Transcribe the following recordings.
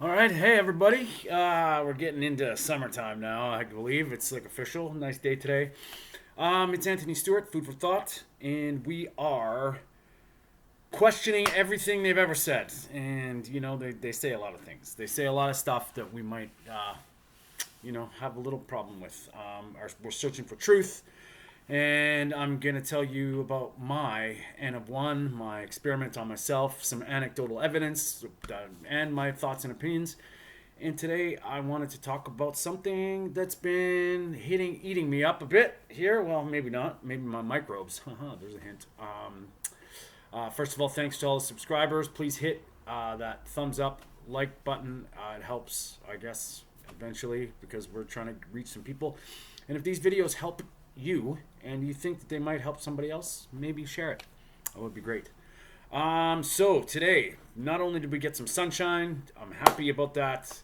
All right, hey everybody. We're getting into summertime now. I believe it's like official. Nice day today. It's Anthony Stewart, Food for Thought, and we are questioning everything they've ever said. And they say a lot of things. They say a lot of stuff that we might, have a little problem with. We're searching for truth, and I'm gonna tell you about my N of one, my experiment on myself, some anecdotal evidence, and my thoughts and opinions. And today I wanted to talk about something that's been eating me up a bit here. Well, maybe not. Maybe my microbes. There's a hint. First of all, thanks to all the subscribers. Please hit that thumbs up, like button. It helps, I guess, eventually because we're trying to reach some people. And if these videos help you and you think that they might help somebody else, maybe share it. That would be great. So today, not only did we get some sunshine, I'm happy about that.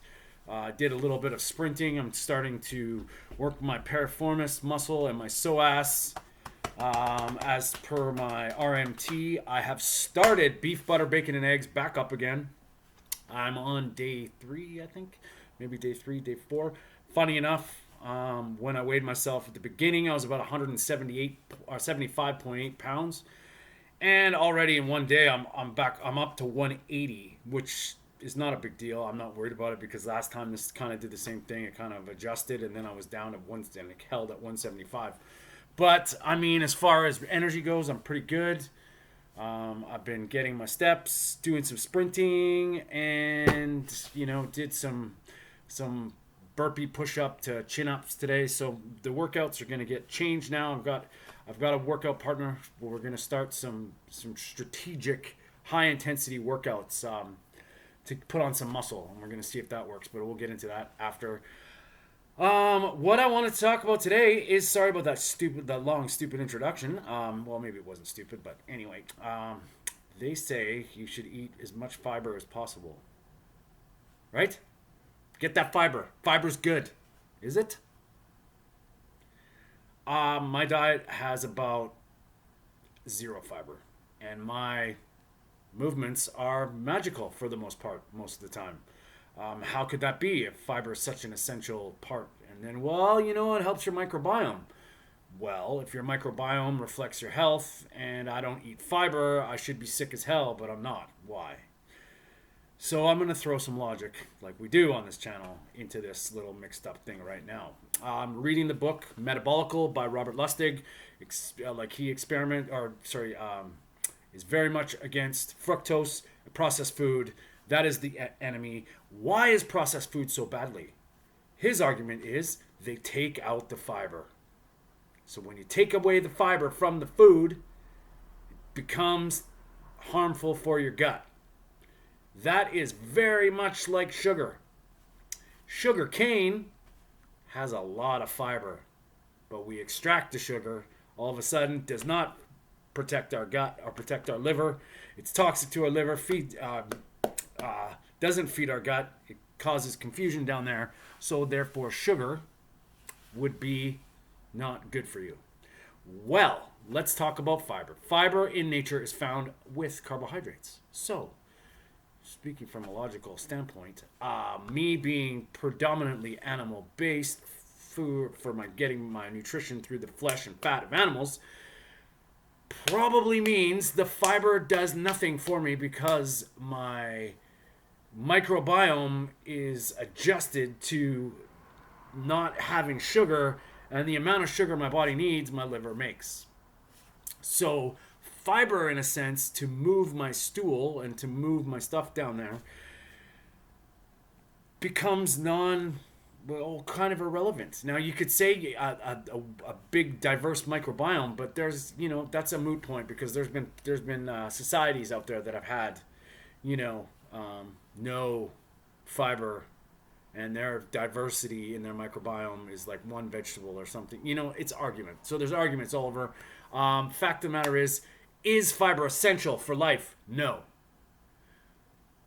Did a little bit of sprinting. I'm starting to work my piriformis muscle and my psoas. As per my RMT, I have started beef, butter, bacon, and eggs back up again. I'm on day 3, I think. Maybe day 3, day 4. Funny enough, when I weighed myself at the beginning, I was about 178 or 75.8 pounds. And already in one day, I'm back. I'm up to 180, which is not a big deal. I'm not worried about it because last time this kind of did the same thing. It kind of adjusted, and then I was down at one and it held at 175. But I mean, as far as energy goes, I'm pretty good. I've been getting my steps, doing some sprinting, and did some burpee push-up to chin-ups today. So the workouts are going to get changed now. I've got a workout partner where we're going to start some strategic high-intensity workouts to put on some muscle, and we're going to see if that works. But we'll get into that after. What I wanted to talk about today is, sorry about that long stupid introduction. Well, maybe it wasn't stupid, but anyway, they say you should eat as much fiber as possible, right? Get that fiber. Fiber's good. Is it? My diet has about 0 fiber, and my movements are magical for the most part, most of the time. How could that be if fiber is such an essential part? And then, well, it helps your microbiome. Well, if your microbiome reflects your health and I don't eat fiber, I should be sick as hell, but I'm not. Why? So I'm going to throw some logic, like we do on this channel, into this little mixed up thing right now. I'm reading the book Metabolical by Robert Lustig. Is very much against fructose, processed food. That is the enemy. Why is processed food so badly? His argument is they take out the fiber. So when you take away the fiber from the food, it becomes harmful for your gut. That is very much like sugar. Sugar cane has a lot of fiber, but we extract the sugar. All of a sudden, does not protect our gut or protect our liver. It's toxic to our liver. Doesn't feed our gut. It causes confusion down there. So therefore, sugar would be not good for you. Well, let's talk about fiber. Fiber in nature is found with carbohydrates. So, speaking from a logical standpoint, me being predominantly animal-based food for getting my nutrition through the flesh and fat of animals, probably means the fiber does nothing for me because my microbiome is adjusted to not having sugar, and the amount of sugar my body needs, my liver makes. So fiber, in a sense, to move my stool and to move my stuff down there becomes kind of irrelevant. Now you could say a big diverse microbiome, but there's that's a moot point because there's been societies out there that have had no fiber, and their diversity in their microbiome is like one vegetable or something. It's argument. So there's arguments all over. Fact of the matter is fiber essential for life? No.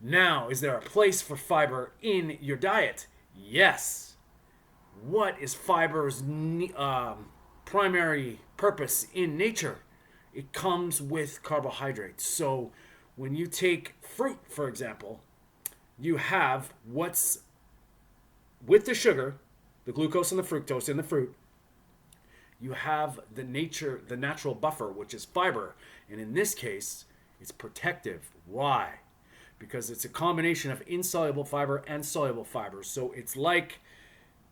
Now, is there a place for fiber in your diet? Yes. What is fiber's primary purpose in nature? It comes with carbohydrates. So when you take fruit, for example, you have what's with the sugar, the glucose and the fructose in the fruit. You have the natural buffer, which is fiber. And in this case, it's protective. Why? Because it's a combination of insoluble fiber and soluble fiber. So it's like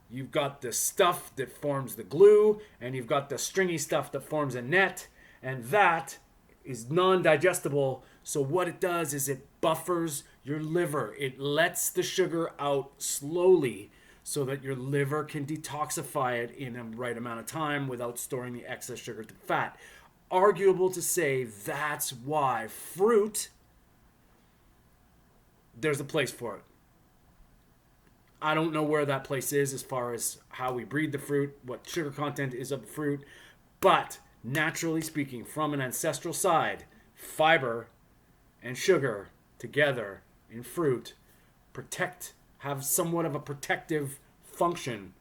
you've got the stuff that forms the glue, and you've got the stringy stuff that forms a net, and that is non-digestible. So what it does is it buffers your liver. It lets the sugar out slowly so that your liver can detoxify it in a right amount of time without storing the excess sugar to fat. Arguable to say that's why fruit, there's a place for it. I don't know where that place is as far as how we breed the fruit, what sugar content is of the fruit, but naturally speaking, from an ancestral side, fiber and sugar together in fruit have somewhat of a protective function.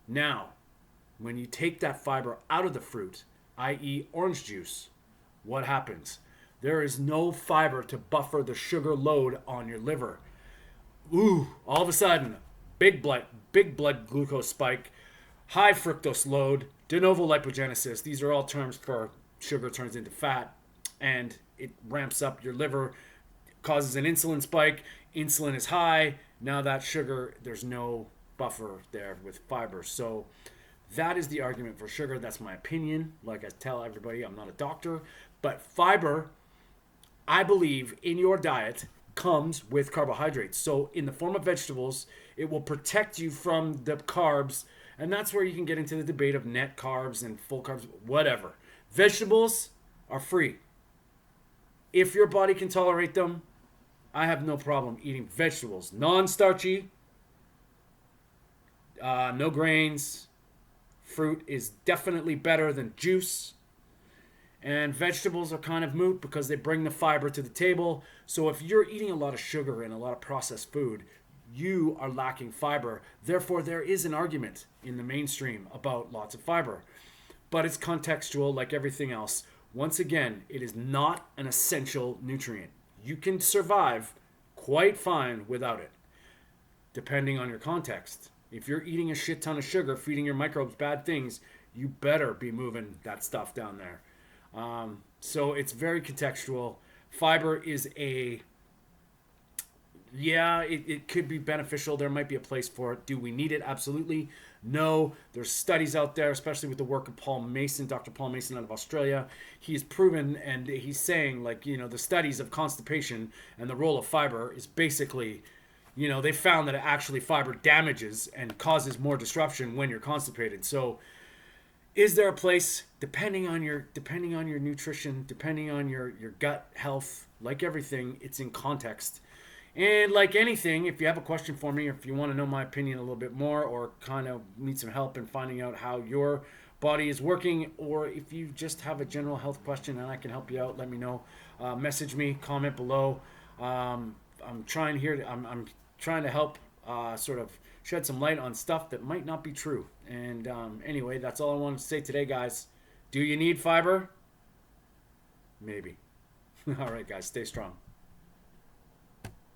Now, when you take that fiber out of the fruit, i.e. orange juice, what happens? There is no fiber to buffer the sugar load on your liver. All of a sudden, big blood glucose spike, high fructose load, de novo lipogenesis. These are all terms for sugar turns into fat, and it ramps up your liver, causes an insulin spike. Insulin is high. Now that sugar, there's no buffer there with fiber. So that is the argument for sugar. That's my opinion. Like I tell everybody, I'm not a doctor. But fiber, I believe, in your diet comes with carbohydrates. So in the form of vegetables, it will protect you from the carbs. And that's where you can get into the debate of net carbs and full carbs, whatever. Vegetables are free. If your body can tolerate them, I have no problem eating vegetables. Non-starchy, no grains. Fruit is definitely better than juice. And vegetables are kind of moot because they bring the fiber to the table. So if you're eating a lot of sugar and a lot of processed food, you are lacking fiber. Therefore, there is an argument in the mainstream about lots of fiber. But it's contextual like everything else. Once again, it is not an essential nutrient. You can survive quite fine without it, depending on your context. If you're eating a shit ton of sugar, feeding your microbes bad things, you better be moving that stuff down there. So it's very contextual. Fiber is it could be beneficial. There might be a place for it. Do we need it? Absolutely. No. There's studies out there, especially with the work of Paul Mason, Dr. Paul Mason out of Australia. He's proven, and he's saying, the studies of constipation and the role of fiber is basically, they found that actually fiber damages and causes more disruption when you're constipated. So is there a place, depending on your nutrition, depending on your gut health, like everything, it's in context. And like anything, if you have a question for me, or if you want to know my opinion a little bit more, or kind of need some help in finding out how your body is working, or if you just have a general health question and I can help you out, let me know. Message me, comment below. I'm trying to help sort of shed some light on stuff that might not be true. And anyway, that's all I wanted to say today, guys. Do you need fiber? Maybe. All right, guys, stay strong.